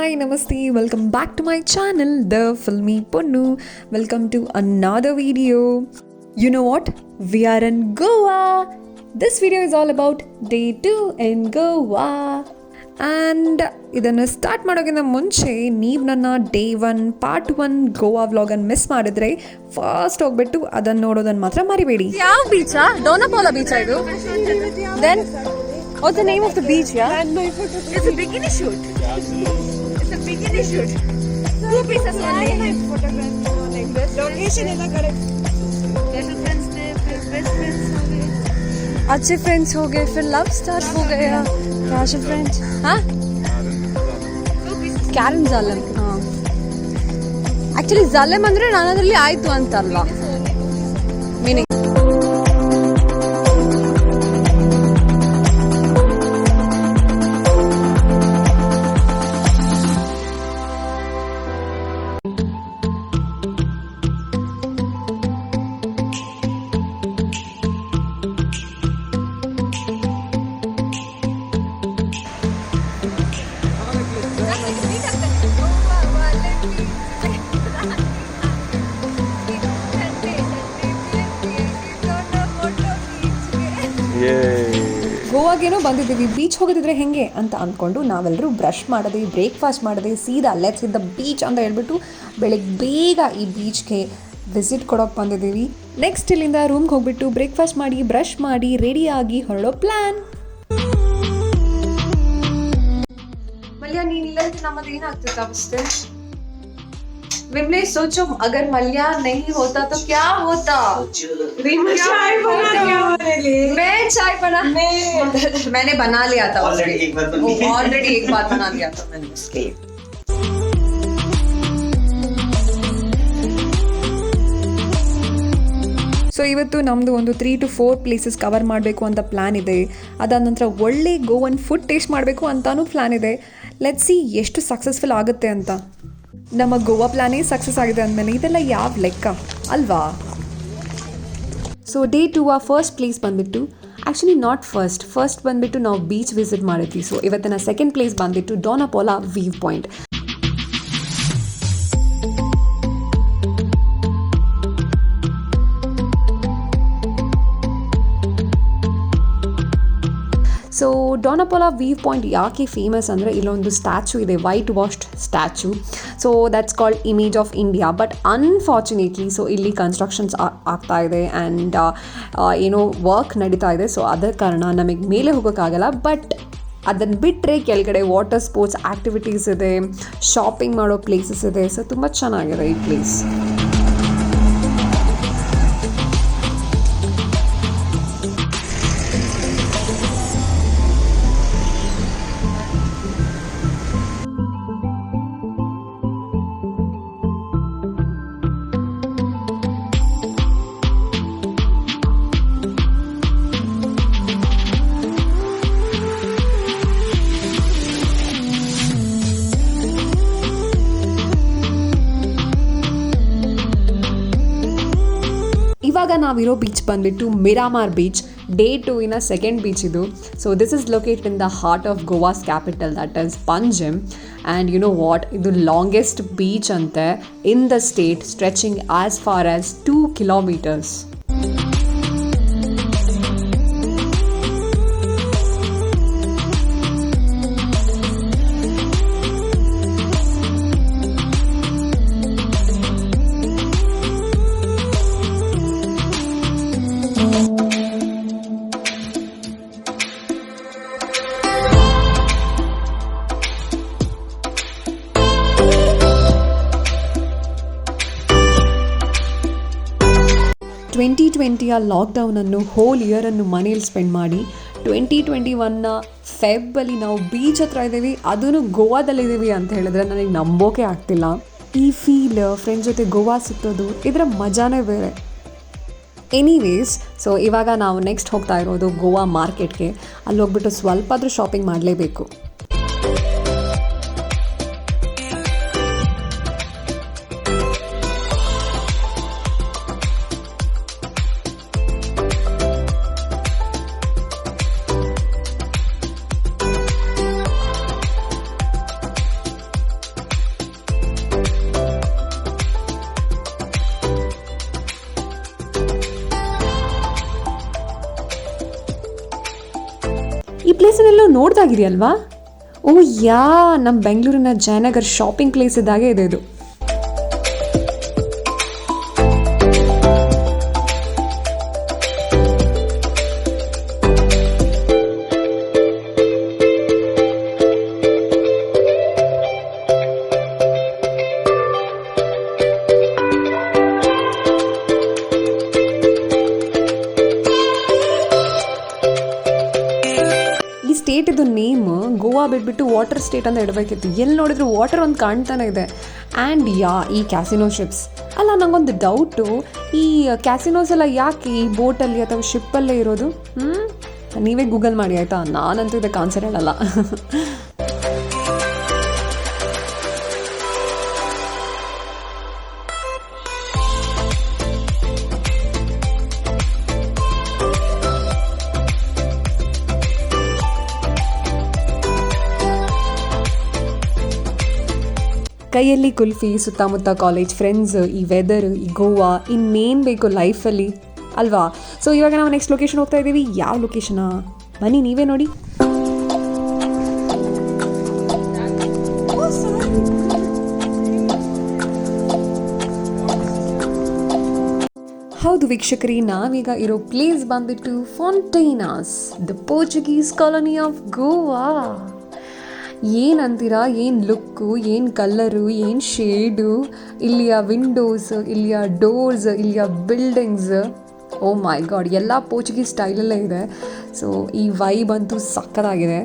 Hi, Namaste. Welcome back to my channel, The Filmy Ponnu. Welcome to another video. You know what? We are in Goa. This video is all about day 2 in Goa. And ಇದನ್ನು start ಮಾಡೋಕ್ಕಿಂತ ಮುಂಚೆ ನೀವು ನನ್ನ day 1 part 1 Goa ವ್ಲಾಗನ್ನು miss ಮಾಡಿದ್ರೆ first ಹೋಗ್ಬಿಟ್ಟು ಅದನ್ನು ನೋಡೋದನ್ನು ಮಾತ್ರ ಮರಿಬೇಡಿ. ಯಾವ ಬೀಚಾ? ಡೋನಾಪೋಲಾ ಬೀಚಾ ಇದು? Then what's the name of the beach? Yeah, it's a bikini shoot. It's a bikini shoot. 2 pieces only. Location is correct. Better friends थे, फिर best friends हो गए. अच्छे friends हो गए, फिर love start हो गया. कैसे friends? हाँ? ಕ್ಯಾರನ್ ಜಾಲಂ. ಆಕ್ಚುಲಿ ಜಾಲಂ ಅಂದ್ರೆ ನಾನು ಅದರಲ್ಲಿ ಆಯ್ತು ಅಂತಲ್ಲ ಮೀನಿಂಗ್. ಗೋವಾಗೇನೋ ಬಂದಿದ್ದೀವಿ, ಬೀಚ್ ಹೋಗೋದಿದ್ರೆ ಹೆಂಗೆ ಅಂತ ಅಂದ್ಕೊಂಡು ನಾವೆಲ್ಲರೂ ಬ್ರಷ್ ಮಾಡಿದೆ, ಬ್ರೇಕ್ಫಾಸ್ಟ್ ಮಾಡಿದೆ, ಸೀದಾ ಲೆಟ್ಸ್ ಹಿಟ್ ದ ಬೀಚ್ ಅಂತ ಹೇಳ್ಬಿಟ್ಟು ಬೆಳಗ್ಗೆ ಬೇಗ ಈ ಬೀಚ್ಗೆ ವಿಸಿಟ್ ಕೊಡೋಕೆ ಬಂದಿದ್ದೀವಿ. ನೆಕ್ಸ್ಟ್ ಇಲ್ಲಿಂದ ರೂಮ್ಗೆ ಹೋಗ್ಬಿಟ್ಟು ಬ್ರೇಕ್ಫಾಸ್ಟ್ ಮಾಡಿ, ಬ್ರಷ್ ಮಾಡಿ, ರೆಡಿಯಾಗಿ ಹೊರಡೋ ಪ್ಲ್ಯಾನ್. मल्या नीला नमद ಏನಾಗ್ತಿತ್ತು ಅವಸ್ಥೆ? विमलेश सोचो अगर मल्या नहीं होता तो क्या होता? चाय बना मैं चाय बना मैंने बना लिया था ऑलरेडी एक बार बना लिया था मैंने उसके. ಸೊ ಇವತ್ತು ನಮ್ಮದು ಒಂದು 3 to 4 ಪ್ಲೇಸಸ್ ಕವರ್ ಮಾಡಬೇಕು ಅಂತ ಪ್ಲ್ಯಾನ್ ಇದೆ. ಅದಾದ ನಂತರ ಒಳ್ಳೆ ಗೋವನ್ ಫುಡ್ ಟೇಸ್ಟ್ ಮಾಡಬೇಕು ಅಂತಾನೂ ಪ್ಲ್ಯಾನ್ ಇದೆ. ಲೆಟ್ಸ್ ಸಿ ಎಷ್ಟು ಸಕ್ಸಸ್ಫುಲ್ ಆಗುತ್ತೆ ಅಂತ. ನಮ್ಮ ಗೋವಾ ಪ್ಲ್ಯಾನೇ ಸಕ್ಸಸ್ ಆಗಿದೆ ಅಂದಮೇಲೆ ಇದೆಲ್ಲ ಯಾವ ಲೆಕ್ಕ ಅಲ್ವಾ? ಸೊ ಡೇ 2 ಫಸ್ಟ್ ಪ್ಲೇಸ್ ಬಂದುಬಿಟ್ಟು ಆ್ಯಕ್ಚುಲಿ ನಾಟ್ ಫಸ್ಟ್ ಬಂದುಬಿಟ್ಟು ನಾವು ಬೀಚ್ ವಿಸಿಟ್ ಮಾಡಿದ್ವಿ. ಸೊ ಇವತ್ತಿನ ಸೆಕೆಂಡ್ ಪ್ಲೇಸ್ ಬಂದುಬಿಟ್ಟು Dona Paula view point. So Dona Paula view point ಯಾಕೆ ಫೇಮಸ್ ಅಂದರೆ ಇಲ್ಲೊಂದು ಸ್ಟ್ಯಾಚು ಇದೆ, white washed statue. So that's called image of India. But unfortunately so ಇಲ್ಲಿ ಕನ್ಸ್ಟ್ರಕ್ಷನ್ಸ್ ಆಗ್ತಾ ಇದೆ ಆ್ಯಂಡ್ ಏನೋ ವರ್ಕ್ ನಡೀತಾ ಇದೆ. ಸೊ ಅದರ ಕಾರಣ ನಮಗೆ ಮೇಲೆ ಹೋಗೋಕ್ಕಾಗಲ್ಲ. ಬಟ್ ಅದನ್ನು ಬಿಟ್ಟರೆ ಕೆಳಗಡೆ ವಾಟರ್ ಸ್ಪೋರ್ಟ್ಸ್ ಆ್ಯಕ್ಟಿವಿಟೀಸ್ ಇದೆ, ಶಾಪಿಂಗ್ ಮಾಡೋ ಪ್ಲೇಸಸ್ ಇದೆ. ಸೊ ತುಂಬ ಚೆನ್ನಾಗಿದೆ ಈ ಪ್ಲೇಸ್. ಇವಾಗ ನಾವಿರೋ ಬೀಚ್ ಬಂದುಬಿಟ್ಟು Miramar beach. Day 2 second beach ಇದು. So this is located in the heart of Goa's capital, that is Panjim. And you know what, ಇದು ಲಾಂಗೆಸ್ಟ್ ಬೀಚ್ ಅಂತೆ in the state, stretching as far as 2 kilometers. ಲಾಕ್ಡೌನನ್ನು whole ಇಯರನ್ನು ಮನೇಲಿ spend ಮಾಡಿ 2021 ಫೆಬ್ಬಲ್ಲಿ ನಾವು beach ಹತ್ರ ಇದ್ದೀವಿ, ಅದೂ ಗೋವಾದಲ್ಲಿದ್ದೀವಿ ಅಂತ ಹೇಳಿದ್ರೆ ನನಗೆ ನಂಬೋಕೆ ಆಗ್ತಿಲ್ಲ. ಈ ಫೀಲ್ ಫ್ರೆಂಡ್ಸ್ ಜೊತೆ ಗೋವಾ ಸಿಕ್ಕೋದು ಇದರ ಮಜಾನೇ ಬೇರೆ. ಎನಿವೇಸ್, ಸೊ ಇವಾಗ ನಾವು ನೆಕ್ಸ್ಟ್ ಹೋಗ್ತಾ ಇರೋದು ಗೋವಾ ಮಾರ್ಕೆಟ್ಗೆ. ಅಲ್ಲಿ ಹೋಗ್ಬಿಟ್ಟು ಸ್ವಲ್ಪ ಆದರೂ ಶಾಪಿಂಗ್ ಮಾಡಲೇಬೇಕು. ಈ ಪ್ಲೇಸನ್ನೆಲ್ಲೋ ನೋಡ್ದಾಗಿದೆಯಲ್ವಾ? ಓ ಯಾ, ನಮ್ಮ ಬೆಂಗಳೂರಿನ ಜಯನಗರ್ ಶಾಪಿಂಗ್ ಪ್ಲೇಸ್ ಇದ್ದಾಗೆ ಇದೆ ಇದು. ಸ್ಟೇಟ್ ಇದು ನೇಮ್ ಗೋವಾ ಬಿಟ್ಬಿಟ್ಟು ವಾಟರ್ ಸ್ಟೇಟ್ ಅಂತ ಇಡಬೇಕಿತ್ತು. ಎಲ್ಲಿ ನೋಡಿದ್ರು ವಾಟರ್ ಒಂದು ಕಾಣ್ತಾನೆ ಇದೆ. ಆ್ಯಂಡ್ ಈ ಕ್ಯಾಸಿನೋ ಶಿಪ್ಸ್ ಅಲ್ಲ, ನಂಗೊಂದು ಡೌಟು, ಈ ಕ್ಯಾಸಿನೋಸ್ ಎಲ್ಲ ಯಾಕೆ ಈ ಬೋಟಲ್ಲಿ ಅಥವಾ ಶಿಪ್ಪಲ್ಲೇ ಇರೋದು? ನೀವೇ ಗೂಗಲ್ ಮಾಡಿ ಆಯಿತಾ, ನಾನಂತೂ ಇದಕ್ಕೆ ಆನ್ಸರ್ ಹೇಳಲ್ಲ. ಕೈಯಲ್ಲಿ ಕುಲ್ಫಿ, ಸುತ್ತಮುತ್ತ ಕಾಲೇಜ್ ಫ್ರೆಂಡ್ಸ್, ಈ ವೆದರ್, ಈ ಗೋವಾ, ಇನ್ನೇನು ಬೇಕು ಲೈಫಲ್ಲಿ ಅಲ್ವಾ? ಸೊ ಇವಾಗ ನಾವು ನೆಕ್ಸ್ಟ್ ಲೊಕೇಶನ್ ಹೋಗ್ತಾ ಇದ್ದೀವಿ. ಯಾವ ಲೊಕೇಶನಾ ಬನ್ನಿ ನೀವೇ ನೋಡಿ. ಹೌದು ವೀಕ್ಷಕರಿ, ನಾವೀಗ ಇರೋ ಪ್ಲೇಸ್ ಬಂದ್ಬಿಟ್ಟು Fontainhas, the Portuguese colony of Goa. ಏನಂತೀರಾ? ಏನು ಲುಕ್ಕು, ಏನು ಕಲ್ಲರು, ಏನು ಶೇಡು, ಇಲ್ಲಿಯ ವಿಂಡೋಸ್, ಇಲ್ಲಿಯ ಡೋರ್ಸ್, ಇಲ್ಲಿಯ ಬಿಲ್ಡಿಂಗ್ಸ್, ಓ ಮೈ ಗಾಡ್, ಎಲ್ಲ ಪೋರ್ಚುಗೀಸ್ ಸ್ಟೈಲಲ್ಲೇ ಇದೆ. ಸೊ ಈ ವೈಬ್ ಅಂತೂ ಸಕ್ಕತ್ತಾಗಿದೆ.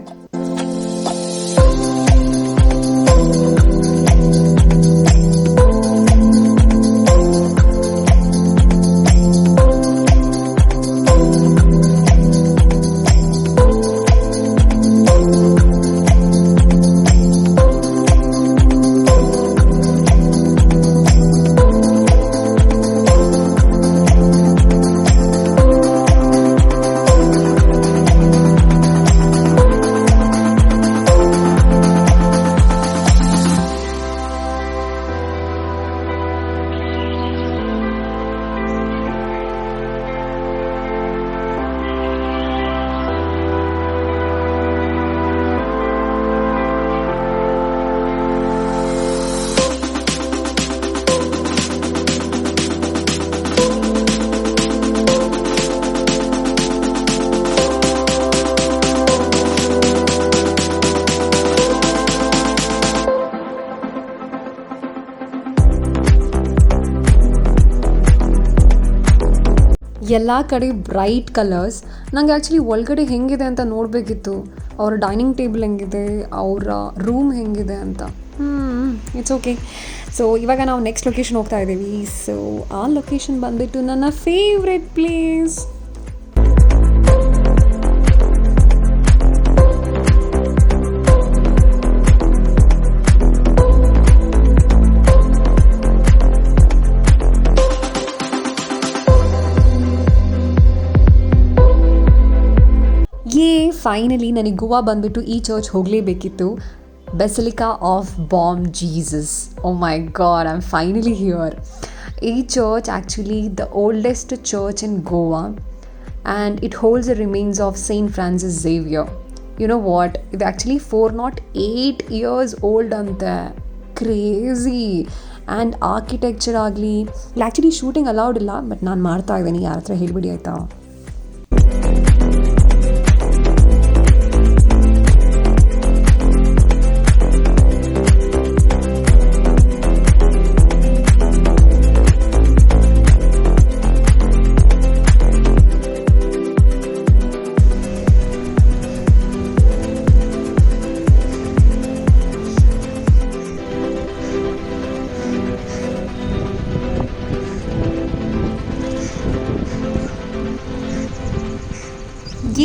ಎಲ್ಲ ಕಡೆ ಬ್ರೈಟ್ ಕಲರ್ಸ್. ನನಗೆ ಆ್ಯಕ್ಚುಲಿ ಒಳಗಡೆ ಹೆಂಗಿದೆ ಅಂತ ನೋಡಬೇಕಿತ್ತು. ಅವರ ಡೈನಿಂಗ್ ಟೇಬಲ್ ಹೆಂಗಿದೆ, ಅವರ ರೂಮ್ ಹೆಂಗಿದೆ ಅಂತ. It's okay. ಸೊ ಇವಾಗ ನಾವು ನೆಕ್ಸ್ಟ್ ಲೊಕೇಶನ್ ಹೋಗ್ತಾ ಇದ್ದೀವಿ. ಸೊ ಆ ಲೊಕೇಶನ್ ಬಂದುಬಿಟ್ಟು ನನ್ನ ಫೇವ್ರೆಟ್ ಪ್ಲೇಸ್. ಫೈನಲಿ ನನಗೆ ಗೋವಾ ಬಂದುಬಿಟ್ಟು ಈ ಚರ್ಚ್ ಹೋಗಲೇಬೇಕಿತ್ತು, Basilica of Bom Jesus. Oh my God, I am finally here. ಈ church actually the oldest church in Goa and it holds the remains of Saint Francis Xavier. You know what, ಇದು actually 408 years old ಅಂತೆ. Crazy. And architecture ಆಗಲಿ, ಇಲ್ಲಿ actually shooting allowed ಇಲ್ಲ, but ನಾನು ಮಾಡ್ತಾ ಇದ್ದೀನಿ, ಯಾರ ಹತ್ರ ಹೇಳಿಬಿಡಿ ಆಯಿತಾ.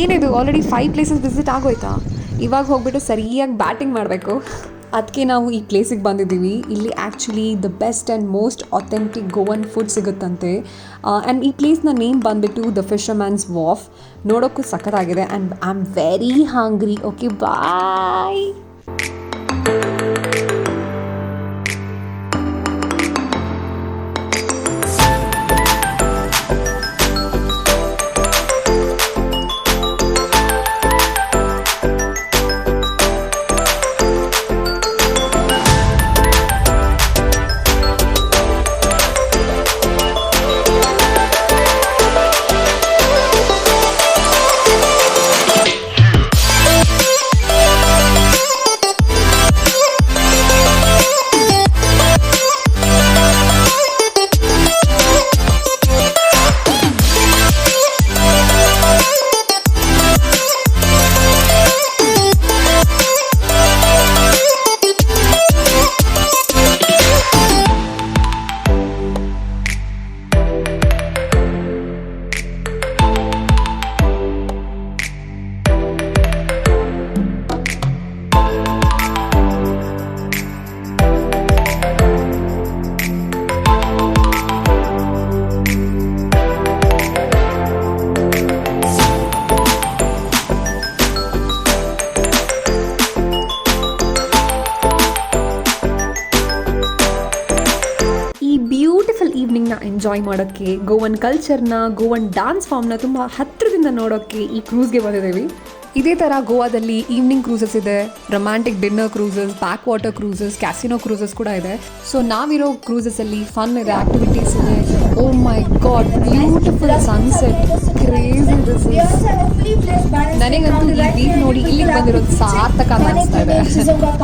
ಏನಿದು ಆಲ್ರೆಡಿ 5 places ವಿಸಿಟ್ ಆಗೋಯ್ತಾ? ಇವಾಗ ಹೋಗ್ಬಿಟ್ಟು ಸರಿಯಾಗಿ ಬ್ಯಾಟಿಂಗ್ ಮಾಡಬೇಕು. ಅದಕ್ಕೆ ನಾವು ಈ ಪ್ಲೇಸಿಗೆ ಬಂದಿದ್ದೀವಿ. ಇಲ್ಲಿ actually the best and most authentic Goan food ಸಿಗುತ್ತಂತೆ. ಆ್ಯಂಡ್ ಈ ಪ್ಲೇಸ್ನ ನೇಮ್ ಬಂದುಬಿಟ್ಟು ದ ಫಿಶರ್ಮ್ಯಾನ್ಸ್ ವಾಫ್. ನೋಡೋಕ್ಕೂ ಸಖತ್ತಾಗಿದೆ and I am very hungry. Okay, bye. Enjoy ಮಾಡೋಕ್ಕೆ, ಗೋವನ್ ಕಲ್ಚರ್ನ, ಗೋವನ್ ಡ್ಯಾನ್ಸ್ ಫಾರ್ಮ್ನ ತುಂಬ ಹತ್ತಿರದಿಂದ ನೋಡೋಕ್ಕೆ ಈ ಕ್ರೂಸ್ಗೆ ಬಂದಿದ್ದೀವಿ. ಇದೇ ಥರ ಗೋವಾದಲ್ಲಿ ಈವ್ನಿಂಗ್ ಕ್ರೂಸಸ್ ಇದೆ, romantic dinner cruises, backwater cruises, casino cruises ಕೂಡ ಇದೆ. ಸೊ ನಾವಿರೋ ಕ್ರೂಸಸಲ್ಲಿ ಫನ್ ಇದೆ, ಆ್ಯಕ್ಟಿವಿಟೀಸ್ ಇದೆ. Oh my God, beautiful sunset, crazy this is. ನನಗಂತೂ ಈ ವೀವ್ ನೋಡಿ ಇಲ್ಲಿಗೆ ಬಂದಿರೋದು ಸಾರ್ಥಕ ಅಂತ ಅನಿಸ್ತಾ ಇದೆ.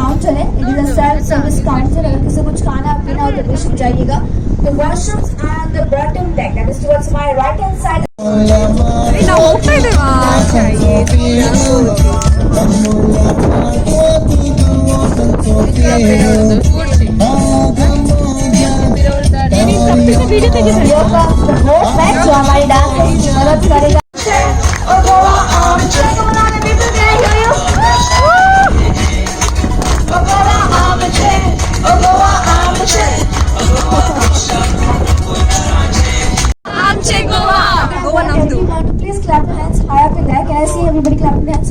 काउंटर है, it is a self service counter. अगर किसी को कुछ खाना पीना हो तो बेशक जाइएगा. The washrooms and the bottom deck, that is towards my right hand side. ನಾವು ಹೋಗ್ತಾ ಇದ್ದೇವಾ? Here comes the boat back जो हमारी डांस की मदद करेगा. और Goa people can I hear you? Oh Goa Amche, oh Goa Amche. ಆಚೆ ಗೋವಾ, ಗೋವಾ ನಮ್ದು. Everyone, please clap your hands high up in there. Can I see everybody clapping their hands?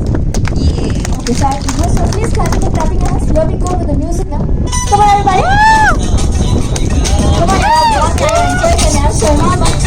Okay, so please clapping your hands. Here we go with the music now. Come on, everybody. Come on, enjoy the dance so much.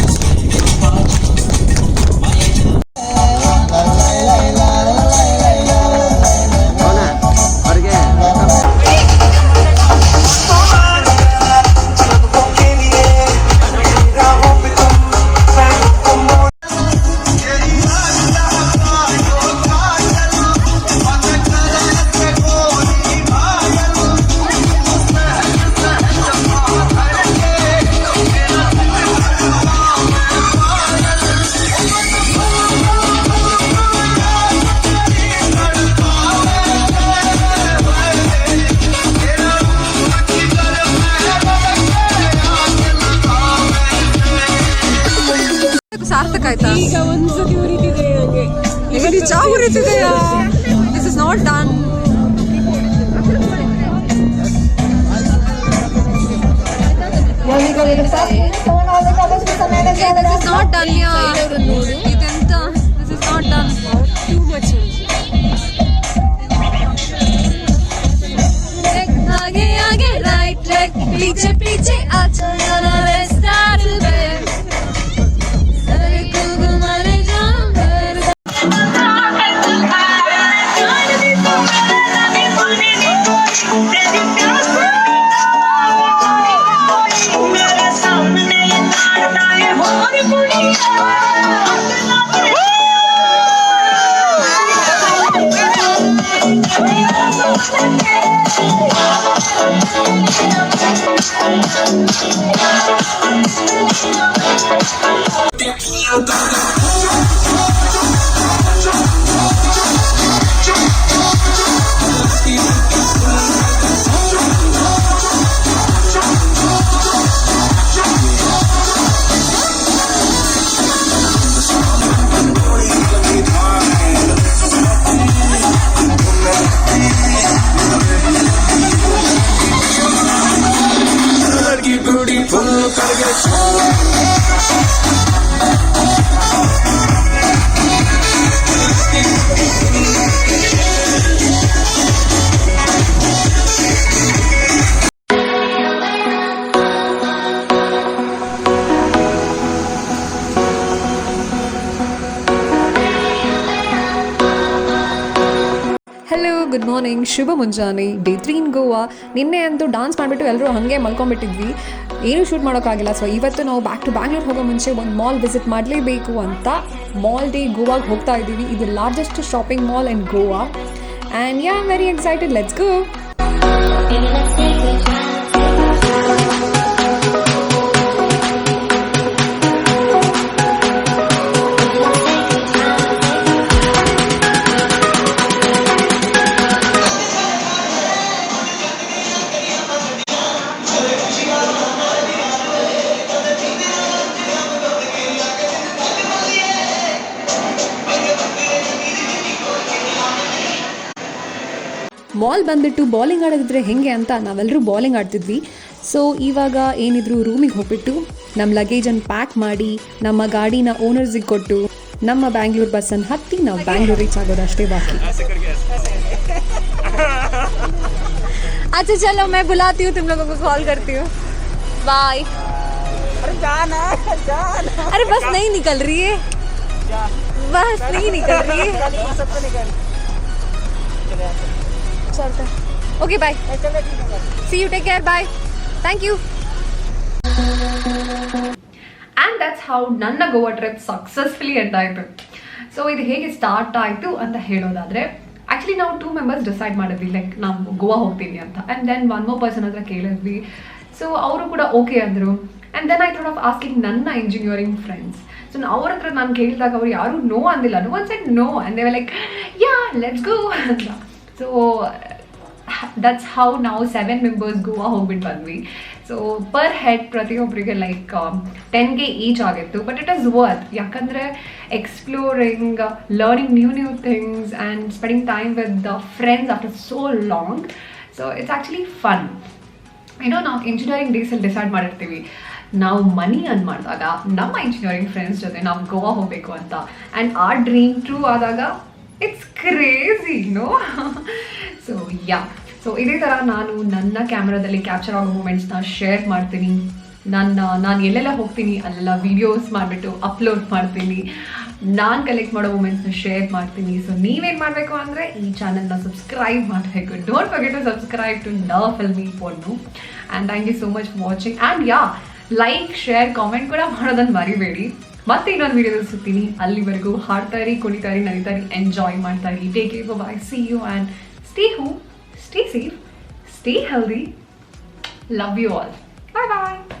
ಸಾರ್ಥಕ ಆಯ್ತಾ? ಈಗ ಒಂದ್ಸತಿ ಉರಿತಿದೆ ನನಗೆ. ಈಗ ನಿಜ ಉರಿತಿದೆಯಾ? This is not done. Here we go, little stop. Come on, all the couples with some energy. This is not done here. ಇದೆಂತ? This is not done. Too much. आगे आगे राइट राइट पीछे पीछे अच्छा let's start again. सारे को घुमाने जाऊंगा. ಹಲೋ, ಗುಡ್ ಮಾರ್ನಿಂಗ್, ಶುಭ ಮುಂಜಾನೆ. ಡೇ 3 ಇನ್ ಗೋವಾ. ನಿನ್ನೆ ಅಂತೂ ಡಾನ್ಸ್ ಮಾಡಿಬಿಟ್ಟು ಎಲ್ಲರೂ ಹಾಗೆ ಮಲ್ಕೊಂಡ್ಬಿಟ್ಟಿದ್ವಿ, ಏನೂ ಶೂಟ್ ಮಾಡೋಕ್ಕಾಗಿಲ್ಲ. ಸೊ ಇವತ್ತು ನಾವು ಬ್ಯಾಕ್ ಟು ಬ್ಯಾಂಗ್ಳೂರ್ ಹೋಗೋ ಮುಂಚೆ ಒಂದು ಮಾಲ್ ವಿಸಿಟ್ ಮಾಡಲೇಬೇಕು ಅಂತ ಮಾಲ್ ಡೇ ಗೋವಾಗೆ ಹೋಗ್ತಾ ಇದ್ದೀವಿ. ಇದು largest shopping mall in Goa and yeah I am very excited. Let's go. Mall ಬಂದುಬಿಟ್ಟು ಬಾಲಿಂಗ್ ಆಡೋದಿದ್ರೆ ಹೇಗೆ ಅಂತ ನಾವೆಲ್ಲರೂ ಬಾಲಿಂಗ್ ಆಡ್ತಿದ್ವಿ. ಸೊ ಇವಾಗ ಏನಿದ್ರು ರೂಮಿಗೆ ಹೋಗ್ಬಿಟ್ಟು ನಮ್ಮ ಲಗೇಜನ್ನು ಪ್ಯಾಕ್ ಮಾಡಿ ನಮ್ಮ ಗಾಡಿನ ಓನರ್ಸಿಗೆ ಕೊಟ್ಟು ನಮ್ಮ ಬ್ಯಾಂಗ್ಳೂರ್ ಬಸ್ಸನ್ನು ಹತ್ತಿ ನಾವು ಬ್ಯಾಂಗ್ಳೂರ್ ರೀಚ್ ಆಗೋದಷ್ಟೇ ಬಾಕಿ. अच्छा चलो मैं बुलाती हूँ, तुम लोगों को कॉल करती हूँ. बाय. अरे बस नहीं निकल रही है, बस नहीं निकल रही है। चलते, okay bye, see you, take care, bye, thank you. And that's how ನನ್ನ ಗೋವಾ ಟ್ರಿಪ್ ಸಕ್ಸಸ್ಫುಲಿ ಎಂಡ್ ಆಯಿತು. ಸೊ ಇದು ಹೇಗೆ ಸ್ಟಾರ್ಟ್ ಆಯಿತು ಅಂತ ಹೇಳೋದಾದರೆ, ಆ್ಯಕ್ಚುಲಿ ನಾವು 2 ಮೆಂಬರ್ಸ್ ಡಿಸೈಡ್ ಮಾಡಿದ್ವಿ, ಲೈಕ್ ನಾವು ಗೋವಾ ಹೋಗ್ತೀವಿ ಅಂತ. ಆ್ಯಂಡ್ ದೆನ್ 1 more ಪರ್ಸನ್ ಹತ್ರ ಕೇಳಿದ್ವಿ. ಸೊ ಅವರು ಕೂಡ ಓಕೆ ಅಂದರು. And then I thought of asking ನನ್ನ ಇಂಜಿನಿಯರಿಂಗ್ ಫ್ರೆಂಡ್ಸ್. ಸೊ ಅವ್ರ ಹತ್ರ ನಾನು ಕೇಳಿದಾಗ ಅವ್ರು ಯಾರೂ ನೋ ಅಂದಿಲ್ಲ. No one said no and they were like yeah let's go ಅಂತ. ಸೊ ದಟ್ಸ್ ಹೌ ನಾವು 7 ಮೆಂಬರ್ಸ್ ಗೋವಾ ಹೋಗ್ಬಿಟ್ಟು ಬಂದ್ವಿ. ಸೊ ಪರ್ ಹೆಡ್ ಪ್ರತಿಯೊಬ್ಬರಿಗೆ ಲೈಕ್ 10K ಈಚ್ ಆಗಿತ್ತು. ಬಟ್ ಇಟ್ ಇಸ್ ವರ್ತ್, ಯಾಕಂದರೆ exploring, learning new things and spending time with the friends after so long. So it's actually fun. ಏನೋ ನಾವು engineering ಡೇಸಲ್ಲಿ decide ಮಾಡಿರ್ತೀವಿ ನಾವು ಮನಿ ಅರ್ನ್ ಮಾಡಿದಾಗ ನಮ್ಮ ಇಂಜಿನಿಯರಿಂಗ್ ಫ್ರೆಂಡ್ಸ್ ಜೊತೆ ನಾವು ಗೋವಾ ಹೋಗಬೇಕು ಅಂತ. ಆ್ಯಂಡ್ ಆ ಡ್ರೀಮ್ ಟ್ರೂ ಆದಾಗ it's crazy no. So yeah, so ಇದೇ ಥರ ನಾನು ನನ್ನ ಕ್ಯಾಮ್ರಾದಲ್ಲಿ ಕ್ಯಾಪ್ಚರ್ ಆಗೋ ಮೂಮೆಂಟ್ಸ್ನ ಶೇರ್ ಮಾಡ್ತೀನಿ. ನಾನು ಎಲ್ಲೆಲ್ಲ ಹೋಗ್ತೀನಿ ಅಲ್ಲೆಲ್ಲ ವೀಡಿಯೋಸ್ ಮಾಡಿಬಿಟ್ಟು ಅಪ್ಲೋಡ್ ಮಾಡ್ತೀನಿ. ನಾನು ಕಲೆಕ್ಟ್ ಮಾಡೋ ಮೂಮೆಂಟ್ಸ್ನ ಶೇರ್ ಮಾಡ್ತೀನಿ. ಸೊ ನೀವೇನು ಮಾಡಬೇಕು ಅಂದರೆ ಈ ಚಾನಲ್ನ ಸಬ್ಸ್ಕ್ರೈಬ್ ಮಾಡಬೇಕು. Don't forget to subscribe to ನ Filmi Ponnu. And thank you so much for watching. And yeah, like, share, comment ಕೂಡ ಮಾಡೋದನ್ನು ಮರಿಬೇಡಿ. ಮತ್ತೆ ಇನ್ನೊಂದು ವೀಡಿಯೋದಲ್ಲಿ ಸಿಗ್ತೀನಿ. ಅಲ್ಲಿವರೆಗೂ ಹಾಡ್ತಾ ಇರಿ, ಕುಣಿತಾ ಇರಿ, ನಲಿತಾ ಇರಿ, ಎಂಜಾಯ್ ಮಾಡ್ತಾ ಇರಿ. Take care, bye, see you and stay home, stay safe, stay healthy. Love you all. Bye bye.